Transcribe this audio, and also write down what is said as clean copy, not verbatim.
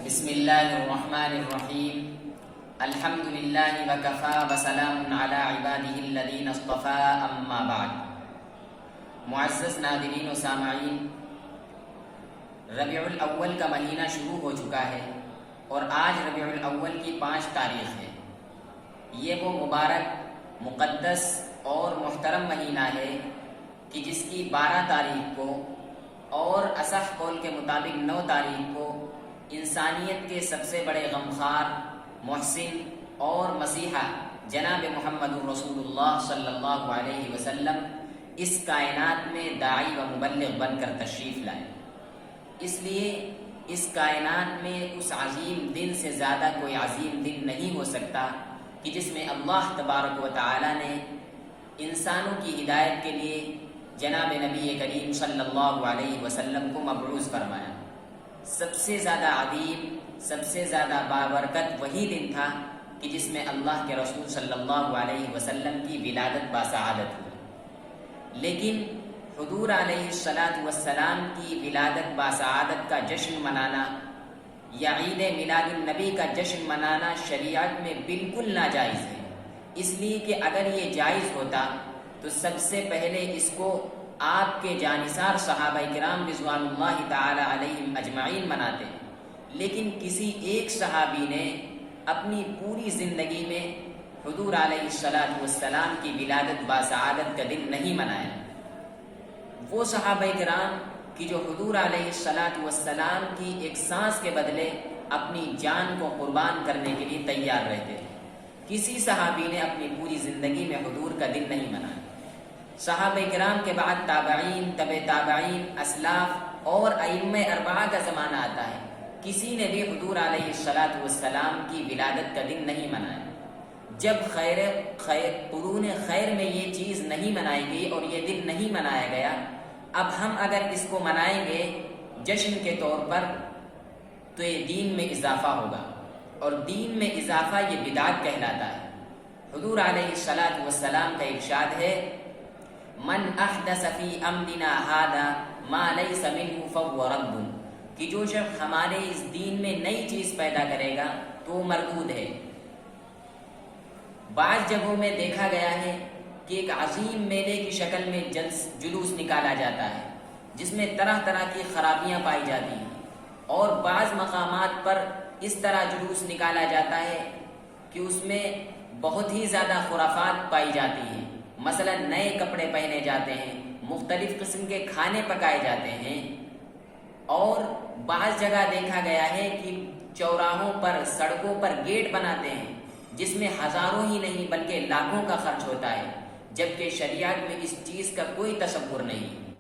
بسم اللہ الرحمن الرحیم الحمد للہ وکفا وسلام علی عبادہ الذین اصطفی اما بعد۔ معزز ناظرین و سامعین، ربیع الاول کا مہینہ شروع ہو چکا ہے اور آج ربیع الاول کی 5 تاریخ ہے۔ یہ وہ مبارک، مقدس اور محترم مہینہ ہے کہ جس کی 12 تاریخ کو اور اصح قول کے مطابق 9 تاریخ کو انسانیت کے سب سے بڑے غمخوار، محسن اور مسیحا جناب محمد رسول اللہ صلی اللہ علیہ وسلم اس کائنات میں داعی و مبلغ بن کر تشریف لائے۔ اس لیے اس کائنات میں اس عظیم دن سے زیادہ کوئی عظیم دن نہیں ہو سکتا کہ جس میں اللہ تبارک و تعالی نے انسانوں کی ہدایت کے لیے جناب نبی کریم صلی اللہ علیہ وسلم کو مبعوث فرمایا۔ سب سے زیادہ عظیم، سب سے زیادہ بابرکت وہی دن تھا کہ جس میں اللہ کے رسول صلی اللہ علیہ وسلم کی ولادت باسعادت ہوئی۔ لیکن حضور علیہ السلام کی ولادت باسعادت کا جشن منانا یا عید میلاد النبی کا جشن منانا شریعت میں بالکل ناجائز ہے۔ اس لیے کہ اگر یہ جائز ہوتا تو سب سے پہلے اس کو آپ کے جانثار صحابہ کرام رضوان اللہ تعالی علیہم اجمعین مناتے، لیکن کسی ایک صحابی نے اپنی پوری زندگی میں حضور علیہ السلام کی ولادت باسعادت کا دن نہیں منایا۔ وہ صحابہ کرام کہ جو حضور علیہ السلام کی ایک سانس کے بدلے اپنی جان کو قربان کرنے کے لیے تیار رہتے تھے، کسی صحابی نے اپنی پوری زندگی میں حضور کا دن نہیں منایا۔ صحابہ کرام کے بعد تابعین، تبع تابعین، اسلاف اور ائمہ اربعہ کا زمانہ آتا ہے، کسی نے بھی حضور علیہ السلام کی ولادت کا دن نہیں منایا۔ جب قرون خیر میں یہ چیز نہیں منائی گئی اور یہ دن نہیں منایا گیا، اب ہم اگر اس کو منائیں گے جشن کے طور پر تو یہ دین میں اضافہ ہوگا، اور دین میں اضافہ یہ بدعت کہلاتا ہے۔ حضور علیہ السلام کا ارشاد ہے، من احدث فی امرنا ھذا ما لیس منہ فہو رد، کہ جو شخص ہمارے اس دین میں نئی چیز پیدا کرے گا تو وہ مردود ہے۔ بعض جگہوں میں دیکھا گیا ہے کہ ایک عظیم میلے کی شکل میں جلوس نکالا جاتا ہے جس میں طرح طرح کی خرابیاں پائی جاتی ہیں، اور بعض مقامات پر اس طرح جلوس نکالا جاتا ہے کہ اس میں بہت ہی زیادہ خرافات پائی جاتی ہیں۔ مثلا نئے کپڑے پہنے جاتے ہیں، مختلف قسم کے کھانے پکائے جاتے ہیں، اور بعض جگہ دیکھا گیا ہے کہ چوراہوں پر، سڑکوں پر گیٹ بناتے ہیں جس میں ہزاروں ہی نہیں بلکہ لاکھوں کا خرچ ہوتا ہے، جبکہ شریعت میں اس چیز کا کوئی تصور نہیں۔